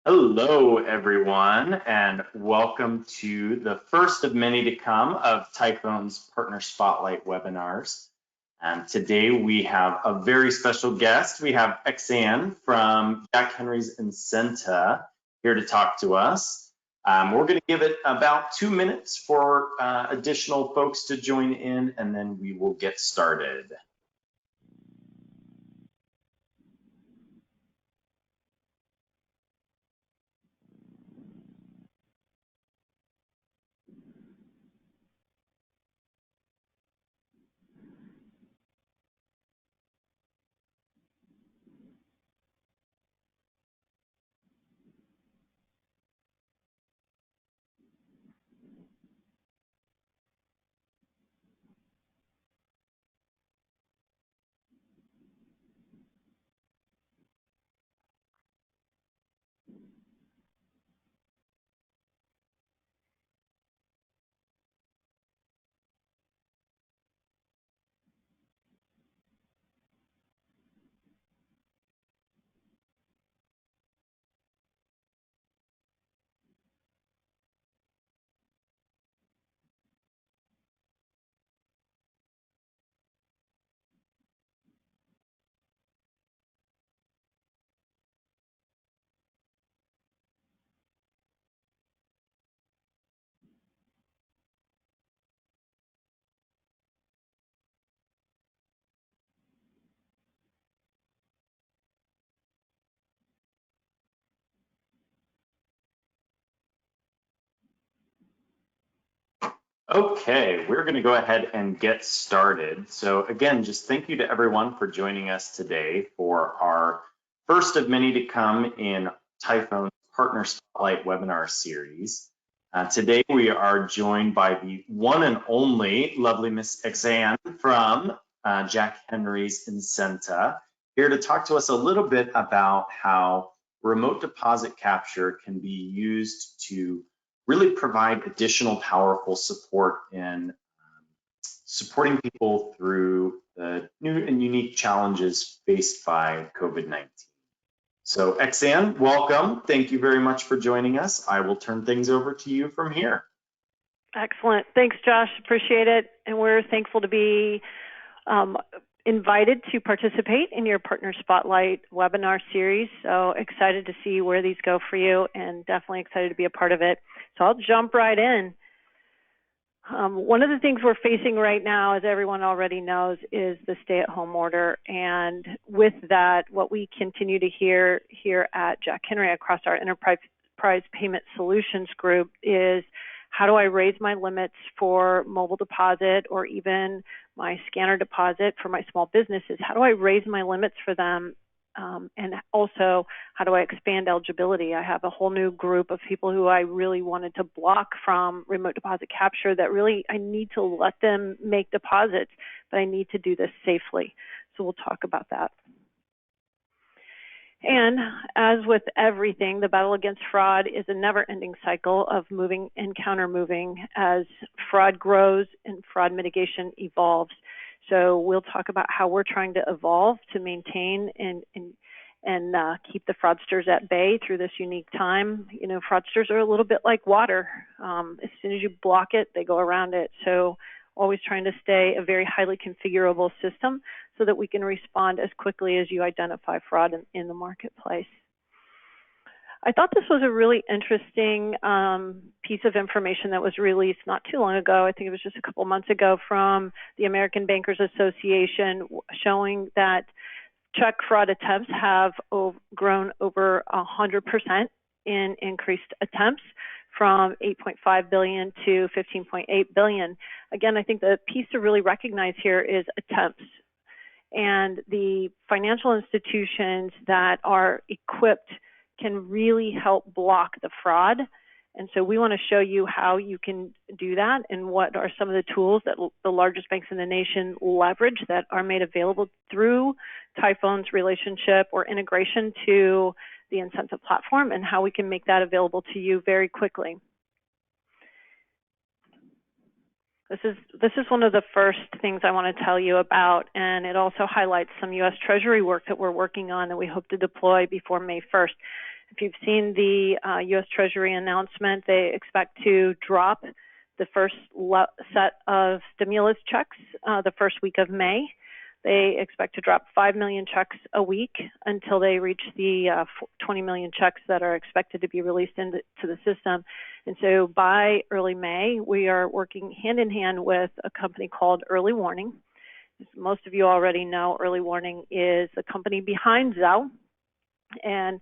Hello, everyone, and welcome to the first of many to come of Typhone's Partner Spotlight webinars. Today we have a very special guest. We have Xan from Jack Henry's Incenta here to talk to us. We're going to give it about 2 minutes for additional folks to join in, and then we will get started. Okay, we're going to go ahead and get started. So again, just thank you to everyone for joining us today for our first of many to come in Typhone's Partner Spotlight webinar series. Today we are joined by the one and only lovely Miss Xan from Jack Henry's Incenta, here to talk to us a little bit about how remote deposit capture can be used to really provide additional powerful support in supporting people through the new and unique challenges faced by COVID-19. So Xan, welcome. Thank you very much for joining us. I will turn things over to you from here. Excellent. Thanks, Josh. Appreciate it. And we're thankful to be invited to participate in your Partner Spotlight webinar series. So excited to see where these go for you, and definitely excited to be a part of it. So I'll jump right in. One of the things we're facing right now, as everyone already knows, is the stay-at-home order. And with that, what we continue to hear here at Jack Henry across our Enterprise Payment Solutions group is, how do I raise my limits for mobile deposit or even my scanner deposit for my small businesses? How do I raise my limits for them? And also, how do I expand eligibility? I have a whole new group of people who I really wanted to block from remote deposit capture that really I need to let them make deposits, but I need to do this safely. So we'll talk about that. And as with everything, the battle against fraud is a never-ending cycle of moving and counter-moving as fraud grows and fraud mitigation evolves. So we'll talk about how we're trying to evolve to maintain and keep the fraudsters at bay through this unique time. You know, fraudsters are a little bit like water. As soon as you block it, they go around it. So always trying to stay a very highly configurable system so that we can respond as quickly as you identify fraud in the marketplace. I thought this was a really interesting piece of information that was released not too long ago. I think it was just a couple months ago from the American Bankers Association, showing that check fraud attempts have grown over 100% in increased attempts, from 8.5 billion to 15.8 billion. Again, I think the piece to really recognize here is attempts. And the financial institutions that are equipped can really help block the fraud. And so we want to show you how you can do that and what are some of the tools that the largest banks in the nation leverage that are made available through Typhone's relationship or integration to the Incenta platform, and how we can make that available to you very quickly. This is one of the first things I want to tell you about, and it also highlights some U.S. Treasury work that we're working on that we hope to deploy before May 1st. If you've seen the U.S. Treasury announcement, they expect to drop the first set of stimulus checks the first week of May. They expect to drop 5 million checks a week until they reach the 20 million checks that are expected to be released into the system. And so by early May, we are working hand in hand with a company called Early Warning. As most of you already know, Early Warning is the company behind Zelle. And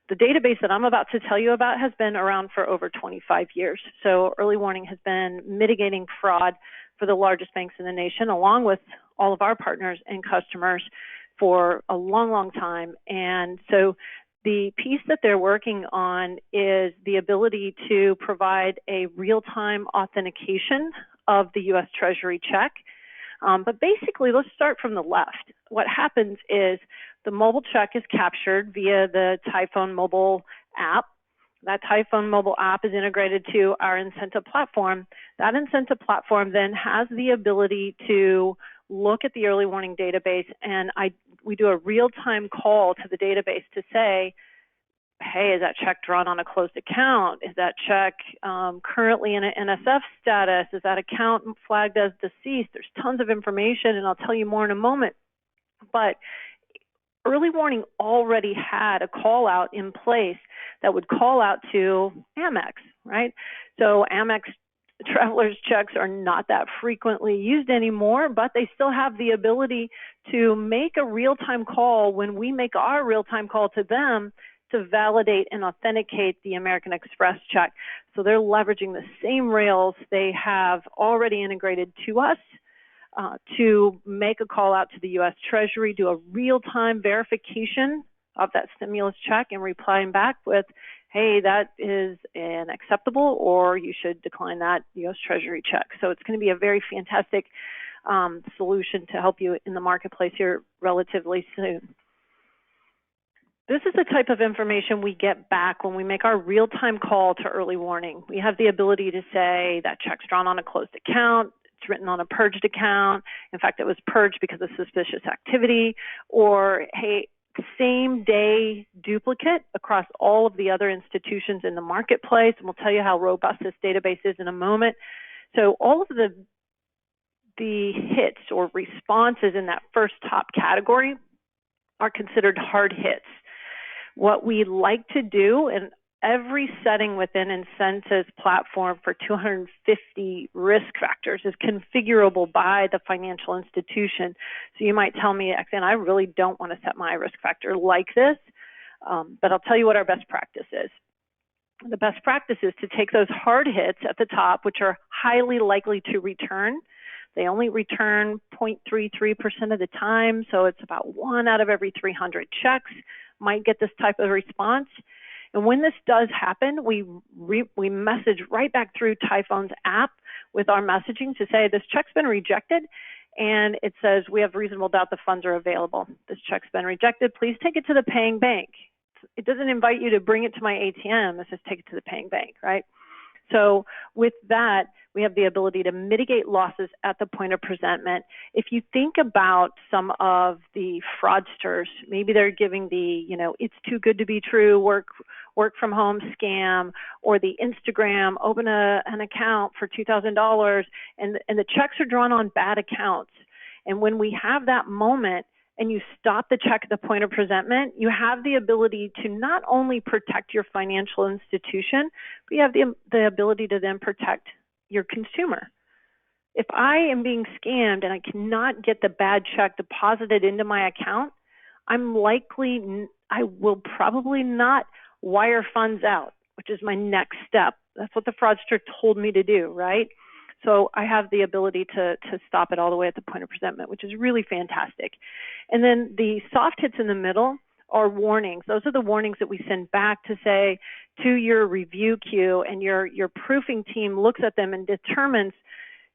the database that I'm about to tell you about has been around for over 25 years. So Early Warning has been mitigating fraud for the largest banks in the nation, along with all of our partners and customers for a long, long time. And so the piece that they're working on is the ability to provide a real-time authentication of the U.S. Treasury check. But basically, let's start from the left. What happens is the mobile check is captured via the Tyfone mobile app. That Tyfone mobile app is integrated to our incentive platform. That incentive platform then has the ability to look at the Early Warning database, and we do a real-time call to the database to say, hey, is that check drawn on a closed account? Is that check currently in an NSF status? Is that account flagged as deceased? There's tons of information, and I'll tell you more in a moment. But Early Warning already had a call out in place that would call out to Amex, right? So Amex travelers' checks are not that frequently used anymore, but they still have the ability to make a real-time call when we make our real-time call to them to validate and authenticate the American Express check. So they're leveraging the same rails they have already integrated to us to make a call out to the U.S. Treasury, do a real-time verification of that stimulus check and replying back with, hey, that is unacceptable, or you should decline that U.S. Treasury check. So it's going to be a very fantastic solution to help you in the marketplace here relatively soon. This is the type of information we get back when we make our real-time call to Early Warning. We have the ability to say that check's drawn on a closed account, it's written on a purged account. In fact, it was purged because of suspicious activity, or hey, same day duplicate across all of the other institutions in the marketplace. And we'll tell you how robust this database is in a moment. So all of the hits or responses in that first top category are considered hard hits. What we like to do in every setting within Incentive's platform for 250 risk factors is configurable by the financial institution. So you might tell me, Xan, I really don't want to set my risk factor like this, but I'll tell you what our best practice is. The best practice is to take those hard hits at the top, which are highly likely to return. They only return 0.33% of the time, so it's about 1 out of every 300 checks might get this type of response. And when this does happen, we message right back through Typhone's app with our messaging to say this check's been rejected, and it says we have reasonable doubt the funds are available. This check's been rejected. Please take it to the paying bank. It doesn't invite you to bring it to my ATM. It says take it to the paying bank, right? So with that, we have the ability to mitigate losses at the point of presentment. If you think about some of the fraudsters, maybe they're giving the, it's too good to be true, work from home scam, or the Instagram, open an account for $2,000, and the checks are drawn on bad accounts. And when we have that moment, and you stop the check at the point of presentment, you have the ability to not only protect your financial institution, but you have the ability to then protect your consumer. If I am being scammed and I cannot get the bad check deposited into my account, I will probably not wire funds out, which is my next step. That's what the fraudster told me to do, right? So I have the ability to stop it all the way at the point of presentment, which is really fantastic. And then the soft hits in the middle are warnings. Those are the warnings that we send back to say to your review queue, and your proofing team looks at them and determines,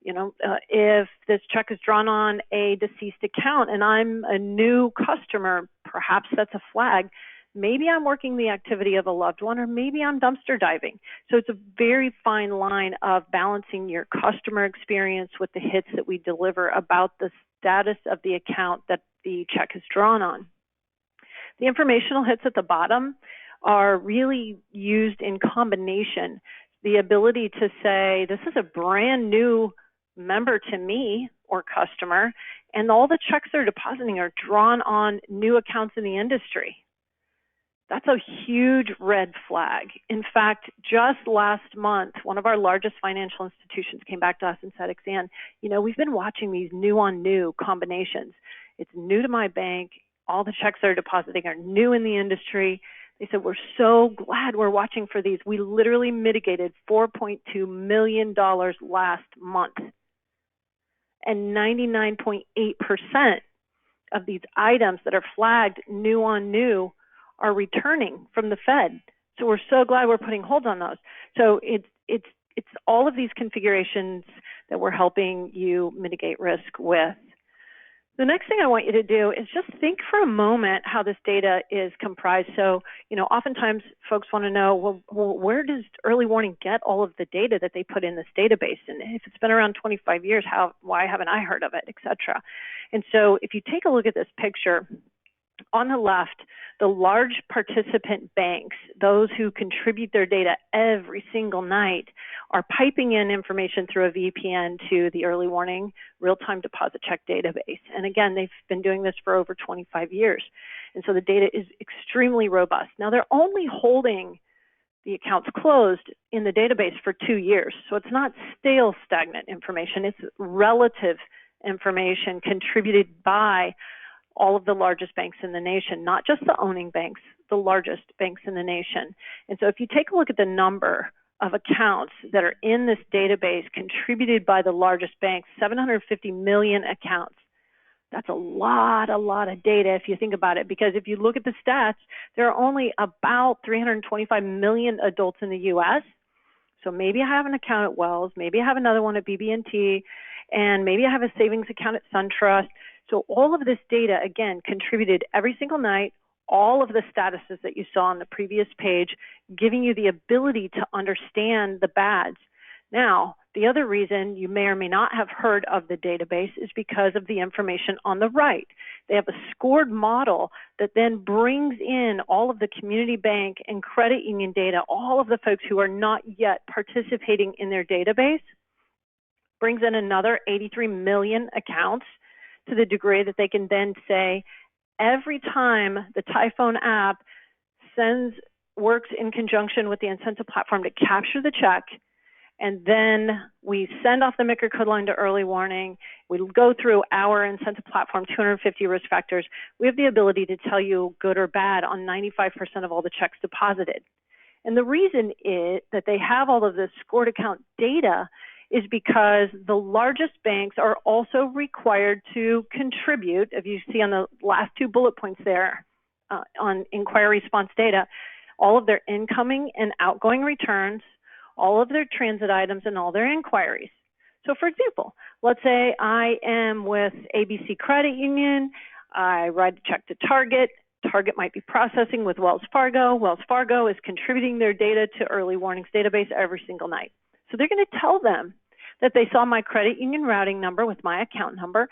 if this check is drawn on a deceased account and I'm a new customer, perhaps that's a flag. Maybe I'm working the activity of a loved one, or maybe I'm dumpster diving. So it's a very fine line of balancing your customer experience with the hits that we deliver about the status of the account that the check is drawn on. The informational hits at the bottom are really used in combination. The ability to say, this is a brand new member to me or customer, and all the checks they're depositing are drawn on new accounts in the industry. That's a huge red flag. In fact, just last month, one of our largest financial institutions came back to us and said, Xan, you know, we've been watching these new on new combinations. It's new to my bank. All the checks they're depositing are new in the industry. They said, we're so glad we're watching for these. We literally mitigated $4.2 million last month. And 99.8% of these items that are flagged new on new are returning from the Fed. So we're so glad we're putting holds on those. So it's all of these configurations that we're helping you mitigate risk with. The next thing I want you to do is just think for a moment how this data is comprised. So, you know, oftentimes folks want to know, well, where does early warning get all of the data that they put in this database? And if it's been around 25 years, why haven't I heard of it, et cetera? And so if you take a look at this picture, on the left, the large participant banks, those who contribute their data every single night, are piping in information through a VPN to the early warning real-time deposit check database. And again, they've been doing this for over 25 years. And so the data is extremely robust. Now, they're only holding the accounts closed in the database for 2 years. So it's not stale, stagnant information. It's relative information contributed by all of the largest banks in the nation, not just the owning banks, the largest banks in the nation. And so if you take a look at the number of accounts that are in this database contributed by the largest banks, 750 million accounts, that's a lot of data if you think about it, because if you look at the stats, there are only about 325 million adults in the US. So maybe I have an account at Wells, maybe I have another one at BB&T, and maybe I have a savings account at SunTrust. So all of this data, again, contributed every single night, all of the statuses that you saw on the previous page, giving you the ability to understand the BADs. Now, the other reason you may or may not have heard of the database is because of the information on the right. They have a scored model that then brings in all of the community bank and credit union data, all of the folks who are not yet participating in their database, brings in another 83 million accounts, to the degree that they can then say, every time the Tyfone app works in conjunction with the incentive platform to capture the check, and then we send off the MICR code line to early warning, we go through our incentive platform, 250 risk factors, we have the ability to tell you good or bad on 95% of all the checks deposited. And the reason is that they have all of this scored account data is because the largest banks are also required to contribute, if you see on the last 2 bullet points there on inquiry response data, all of their incoming and outgoing returns, all of their transit items, and all their inquiries. So for example, let's say I am with ABC Credit Union, I write a check to Target, Target might be processing with Wells Fargo. Wells Fargo is contributing their data to early warnings database every single night. So they're going to tell them that they saw my credit union routing number with my account number,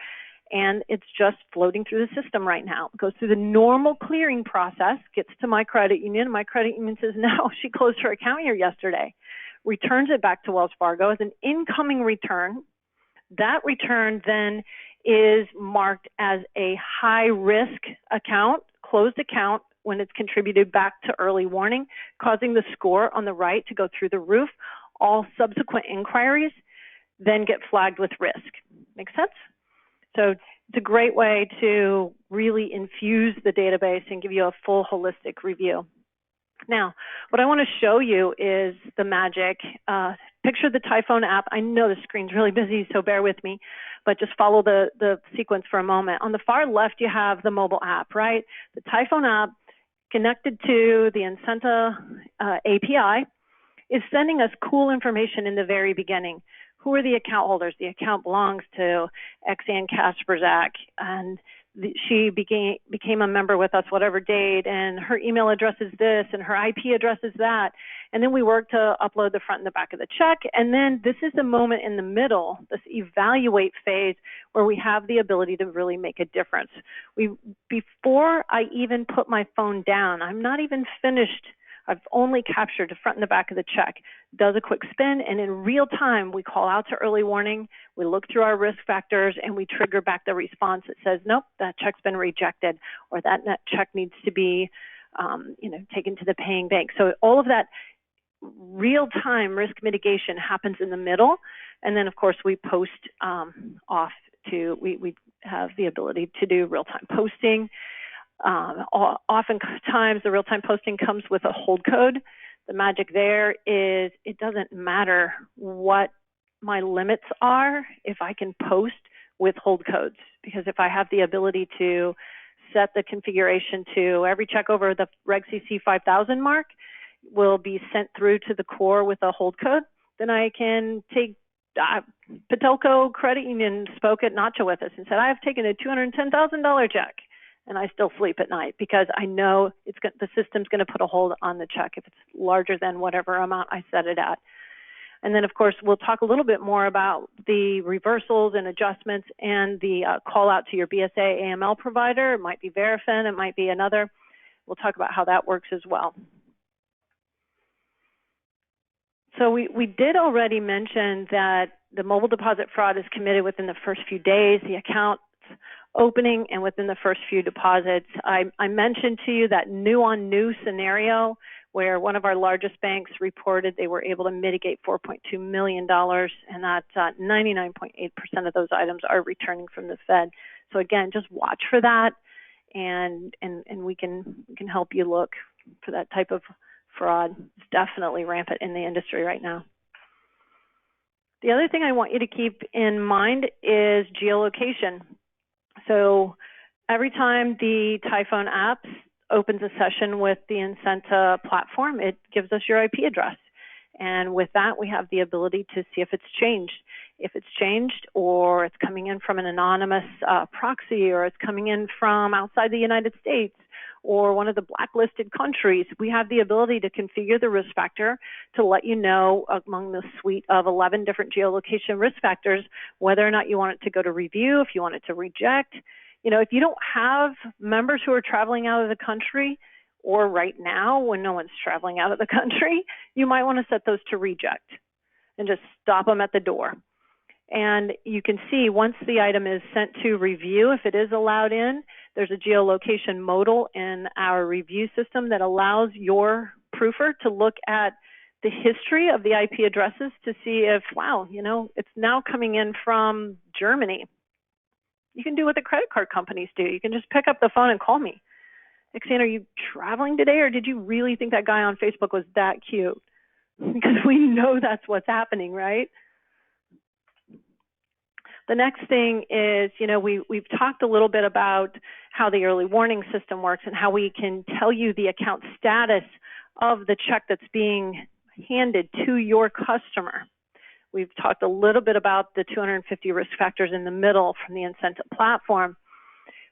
and it's just floating through the system right now. It goes through the normal clearing process, gets to my credit union. My credit union says, no, she closed her account here yesterday. Returns it back to Wells Fargo as an incoming return. That return then is marked as a high-risk account, closed account, when it's contributed back to early warning, causing the score on the right to go through the roof. All subsequent inquiries then get flagged with risk. Make sense? So it's a great way to really infuse the database and give you a full holistic review. Now, what I want to show you is the magic. Picture the Tyfone app. I know the screen's really busy, so bear with me, but just follow the sequence for a moment. On the far left, you have the mobile app, right? The Tyfone app connected to the Incenta API is sending us cool information in the very beginning. Who are the account holders? The account belongs to Xan Kasprzak, and she became a member with us whatever date, and her email address is this, and her IP address is that. And then we work to upload the front and the back of the check. And then this is the moment in the middle, this evaluate phase, where we have the ability to really make a difference. Before I even put my phone down, I'm not even finished. I've only captured the front and the back of the check, does a quick spin, and in real time, we call out to early warning, we look through our risk factors, and we trigger back the response that says, nope, that check's been rejected, or that check needs to be taken to the paying bank. So all of that real-time risk mitigation happens in the middle, and then, of course, we post off to, we have the ability to do real-time posting. Oftentimes, the real-time posting comes with a hold code. The magic there is it doesn't matter what my limits are if I can post with hold codes, because if I have the ability to set the configuration to every check over the Reg CC 5000 mark will be sent through to the core with a hold code, then I can take Patelco Credit Union spoke at Nacho with us and said, I've taken a $210,000 check. And I still sleep at night because I know the system's going to put a hold on the check if it's larger than whatever amount I set it at. And then, of course, we'll talk a little bit more about the reversals and adjustments and the call out to your BSA AML provider. It might be Verifin, it might be another. We'll talk about how that works as well. So we did already mention that the mobile deposit fraud is committed within the first few days. The account opening and within the first few deposits. I mentioned to you that new scenario where one of our largest banks reported they were able to mitigate $4.2 million, and that 99.8% of those items are returning from the Fed. So again, just watch for that, and we can help you look for that type of fraud. It's definitely rampant in the industry right now. The other thing I want you to keep in mind is geolocation. So every time the Tyfone app opens a session with the Incenta platform, it gives us your IP address. And with that, we have the ability to see if it's changed. If it's changed, or it's coming in from an anonymous proxy, or it's coming in from outside the United States, or one of the blacklisted countries, we have the ability to configure the risk factor to let you know among the suite of 11 different geolocation risk factors whether or not you want it to go to review, if you want it to reject. You know, if you don't have members who are traveling out of the country, or right now when no one's traveling out of the country, you might want to set those to reject and just stop them at the door. And you can see once the item is sent to review, if it is allowed in, there's a geolocation modal in our review system that allows your proofer to look at the history of the IP addresses to see if, wow, you know, it's now coming in from Germany. You can do what the credit card companies do. You can just pick up the phone and call me. Xan, are you traveling today, or did you really think that guy on Facebook was that cute? Because we know that's what's happening, right? The next thing is, you know, we've talked a little bit about how the early warning system works and how we can tell you the account status of the check that's being handed to your customer. We've talked a little bit about the 250 risk factors in the middle from the Incenta platform.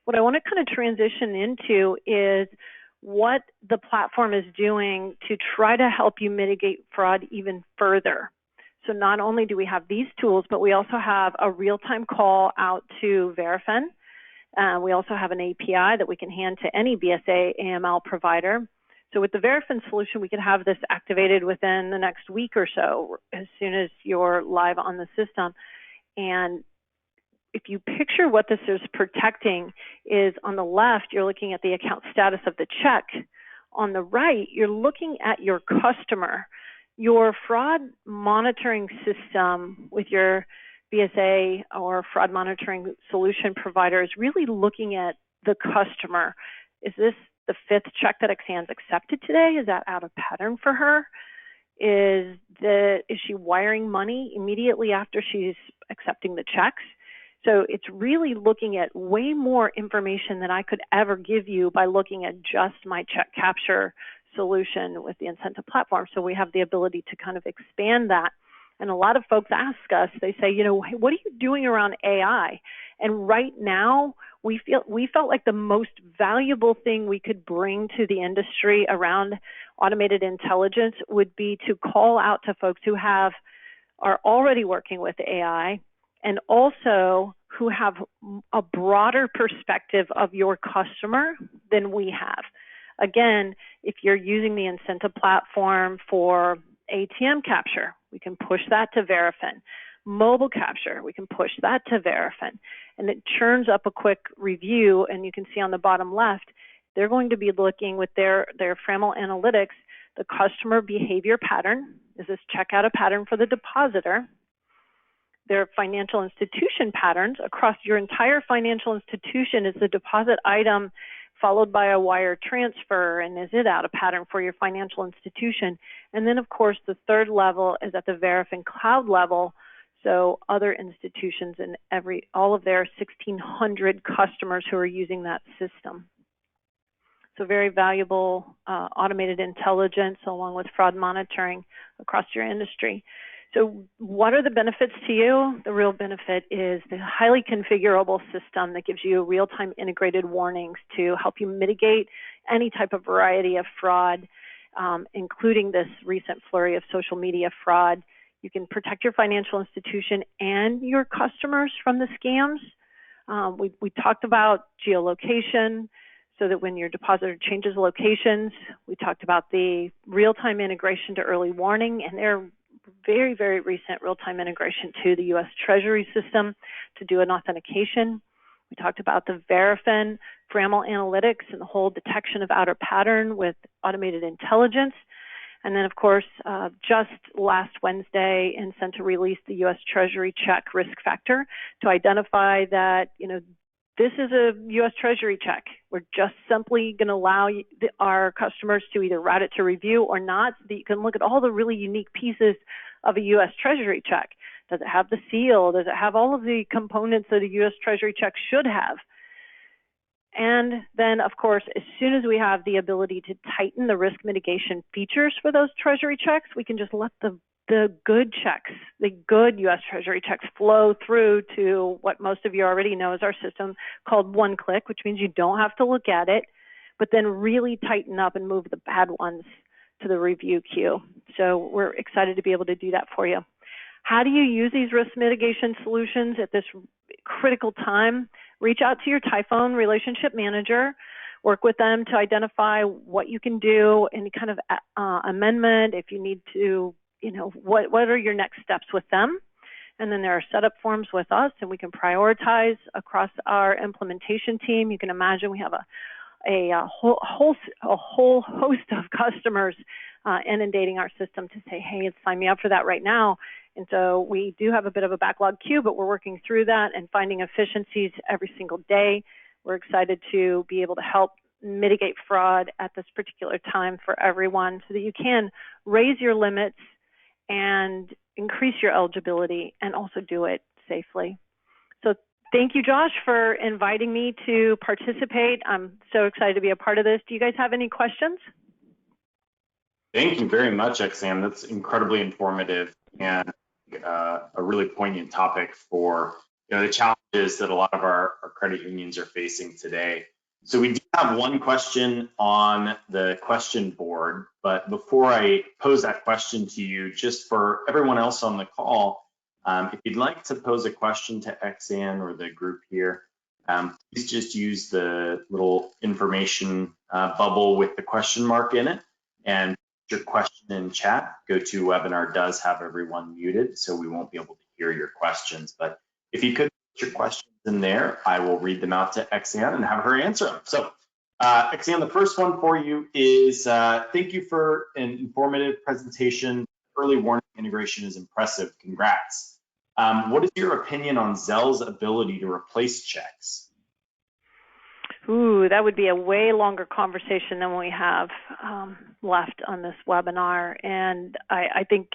What I want to kind of transition into is what the platform is doing to try to help you mitigate fraud even further. So not only do we have these tools, but we also have a real-time call out to Verifin. We also have an API that we can hand to any BSA AML provider. So with the Verifin solution, we can have this activated within the next week or so, as soon as you're live on the system. And if you picture what this is protecting is on the left, you're looking at the account status of the check. On the right, you're looking at your customer. Your fraud monitoring system with your BSA or fraud monitoring solution provider is really looking at the customer. Is this the 5th check that Xan's accepted today? Is that out of pattern for her? Is she wiring money immediately after she's accepting the checks? So it's really looking at way more information than I could ever give you by looking at just my check capture solution with the Incenta platform. So we have the ability to kind of expand that. And a lot of folks ask us, they say, you know, hey, what are you doing around AI? And right now, we felt like the most valuable thing we could bring to the industry around automated intelligence would be to call out to folks who are already working with AI and also who have a broader perspective of your customer than we have. Again, if you're using the incentive platform for ATM capture, we can push that to Verifin. Mobile capture, we can push that to Verifin. And it churns up a quick review, and you can see on the bottom left, they're going to be looking with their Framel analytics, the customer behavior pattern. Is this checkout a pattern for the depositor? Their financial institution patterns across your entire financial institution. Is the deposit item followed by a wire transfer, and is it out a pattern for your financial institution? And then, of course, the third level is at the Verifin cloud level. So other institutions and all of their 1,600 customers who are using that system. So very valuable automated intelligence along with fraud monitoring across your industry. So what are the benefits to you? The real benefit is the highly configurable system that gives you real-time integrated warnings to help you mitigate any type of variety of fraud, including this recent flurry of social media fraud. You can protect your financial institution and your customers from the scams. We talked about geolocation, so that when your depositor changes locations, we talked about the real-time integration to early warning, and their very, very recent real-time integration to the U.S. Treasury system to do an authentication. We talked about the Verifin Framel analytics and the whole detection of outer pattern with automated intelligence. And then, of course, just last Wednesday, Incenta released the U.S. Treasury check risk factor to identify that, this is a U.S. Treasury check. We're just simply going to allow our customers to either route it to review or not, so that you can look at all the really unique pieces of a U.S. Treasury check. Does it have the seal? Does it have all of the components that a U.S. Treasury check should have? And then, of course, as soon as we have the ability to tighten the risk mitigation features for those Treasury checks, we can just let the good checks, the good U.S. Treasury checks flow through to what most of you already know is our system called One Click, which means you don't have to look at it, but then really tighten up and move the bad ones to the review queue. So we're excited to be able to do that for you. How do you use these risk mitigation solutions at this critical time? Reach out to your Tyfone relationship manager, work with them to identify what you can do, any kind of amendment, if you need to, what are your next steps with them? And then there are setup forms with us, and we can prioritize across our implementation team. You can imagine we have a whole host of customers inundating our system to say, hey, sign me up for that right now. And so we do have a bit of a backlog queue, but we're working through that and finding efficiencies every single day. We're excited to be able to help mitigate fraud at this particular time for everyone so that you can raise your limits and increase your eligibility and also do it safely. So thank you, Josh, for inviting me to participate. I'm so excited to be a part of this. Do you guys have any questions? Thank you very much, Xan. That's incredibly informative and a really poignant topic for the challenges that a lot of our credit unions are facing today. So we do have one question on the question board, but before I pose that question to you, just for everyone else on the call, if you'd like to pose a question to Xan or the group here, please just use the little information bubble with the question mark in it and put your question in chat. GoToWebinar does have everyone muted, so we won't be able to hear your questions. But if you could put your questions in there, I will read them out to Xan and have her answer them. So Xan, the first one for you is, thank you for an informative presentation. Early warning integration is impressive. Congrats. What is your opinion on Zelle's ability to replace checks? Ooh, that would be a way longer conversation than we have left on this webinar. And I think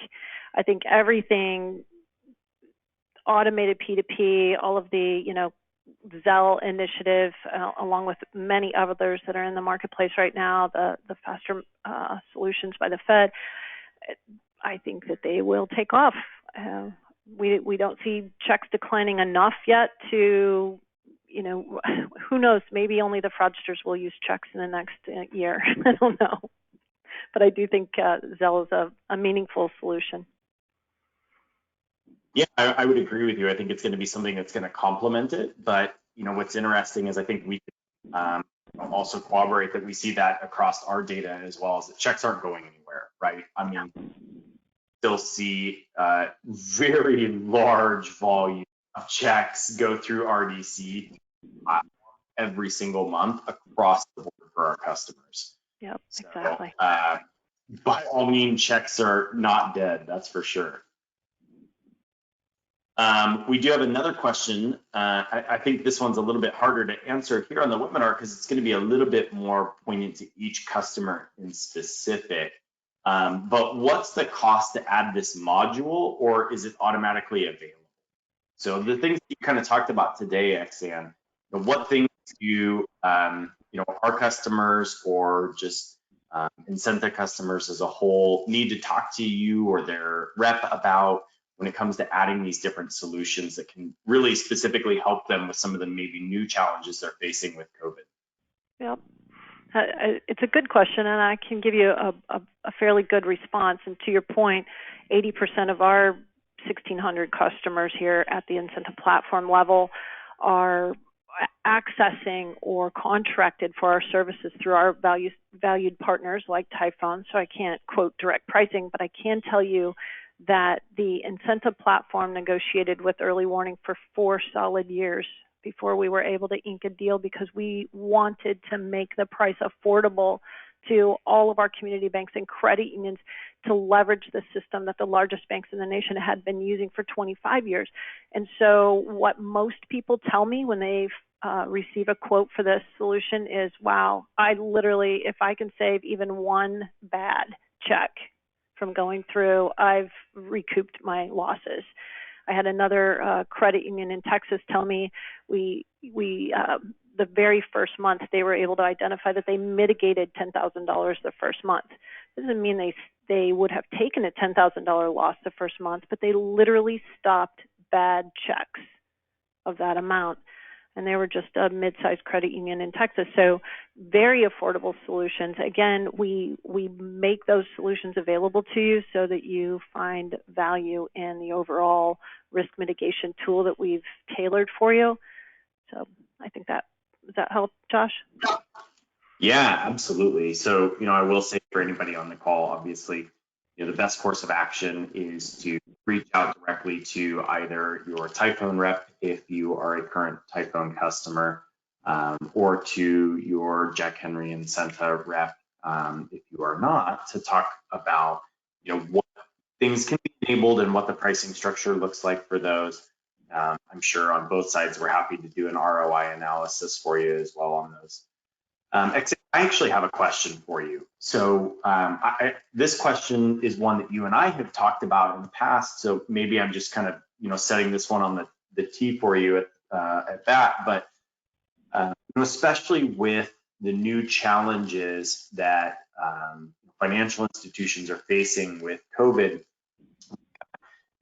everything automated P2P, all of the Zelle initiative, along with many others that are in the marketplace right now, the faster solutions by the Fed, I think that they will take off. We don't see checks declining enough yet to you know, who knows? Maybe only the fraudsters will use checks in the next year. I don't know, but I do think Zelle is a meaningful solution. Yeah, I would agree with you. I think it's going to be something that's going to complement it. But you know, what's interesting is I think we can also corroborate that we see that across our data as well, as the checks aren't going anywhere, right? I mean, still see very large volume of checks go through RDC every single month across the board for our customers. Yep, exactly. By all means, checks are not dead, that's for sure. We do have another question. I think this one's a little bit harder to answer here on the webinar because it's going to be a little bit more poignant to each customer in specific. But what's the cost to add this module, or is it automatically available? So the things you kind of talked about today, Xan, what things do our customers or just Incenta customers as a whole need to talk to you or their rep about when it comes to adding these different solutions that can really specifically help them with some of the maybe new challenges they're facing with COVID? Yep. It's a good question, and I can give you a fairly good response. And to your point, 80% of our 1,600 customers here at the Incenta platform level are accessing or contracted for our services through our valued partners like Tyfone. So I can't quote direct pricing, but I can tell you that the Incenta platform negotiated with Early Warning for 4 solid years before we were able to ink a deal, because we wanted to make the price affordable to all of our community banks and credit unions to leverage the system that the largest banks in the nation had been using for 25 years. And so what most people tell me when they receive a quote for this solution is, wow, I literally, if I can save even one bad check from going through, I've recouped my losses. I had another credit union in Texas tell me the very first month they were able to identify that they mitigated $10,000 the first month. This doesn't mean they would have taken a $10,000 loss the first month, but they literally stopped bad checks of that amount. And they were just a mid-sized credit union in Texas. So very affordable solutions. Again, we make those solutions available to you so that you find value in the overall risk mitigation tool that we've tailored for you. So I think does that help, Josh? Yeah, absolutely. So, I will say for anybody on the call, obviously, the best course of action is to reach out directly to either your Tyfone rep if you are a current Tyfone customer, or to your Jack Henry Incenta rep if you are not, to talk about what things can be enabled and what the pricing structure looks like for those. I'm sure on both sides we're happy to do an ROI analysis for you as well on those. I actually have a question for you. So this question is one that you and I have talked about in the past. So maybe I'm just kind of setting this one on the tee for you at that. But especially with the new challenges that financial institutions are facing with COVID,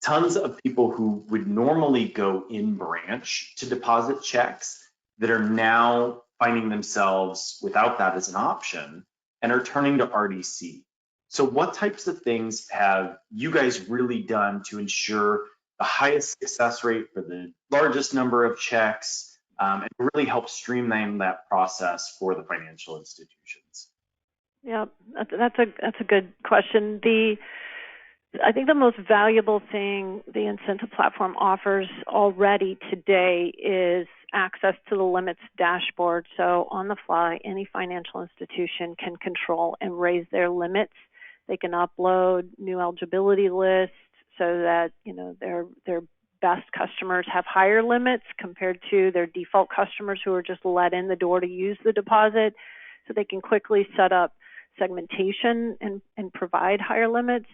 tons of people who would normally go in branch to deposit checks that are now finding themselves without that as an option and are turning to RDC. So what types of things have you guys really done to ensure the highest success rate for the largest number of checks, and really help streamline that process for the financial institutions? Yeah, that's a good question. I think the most valuable thing the Incenta platform offers already today is access to the limits dashboard. So on the fly, any financial institution can control and raise their limits. They can upload new eligibility lists so that their best customers have higher limits compared to their default customers who are just let in the door to use the deposit. So they can quickly set up segmentation and provide higher limits.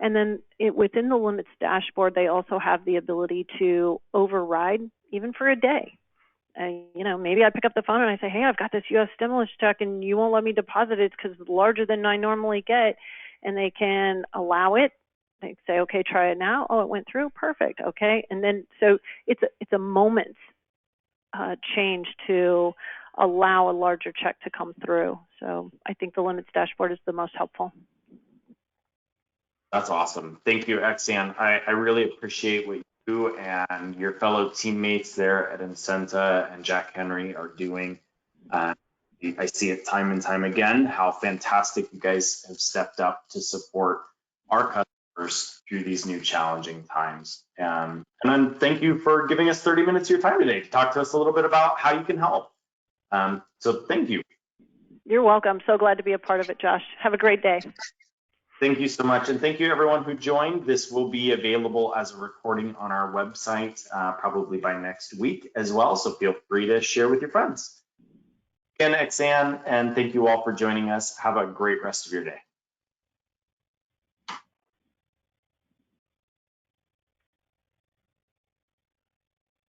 And then within the limits dashboard, they also have the ability to override even for a day. Maybe I pick up the phone and I say, hey, I've got this U.S. stimulus check and you won't let me deposit it because it's larger than I normally get. And they can allow it. They say, okay, try it now. Oh, it went through. Perfect. Okay. And then so it's a moments change to allow a larger check to come through. So I think the limits dashboard is the most helpful. That's awesome. Thank you, Xan. I really appreciate what you and your fellow teammates there at Incenta and Jack Henry are doing. I see it time and time again, how fantastic you guys have stepped up to support our customers through these new challenging times. And then thank you for giving us 30 minutes of your time today to talk to us a little bit about how you can help. So thank you. You're welcome. So glad to be a part of it, Josh. Have a great day. Thank you so much. And thank you everyone who joined. This will be available as a recording on our website probably by next week as well. So feel free to share with your friends. Again, Xan, and thank you all for joining us. Have a great rest of your day.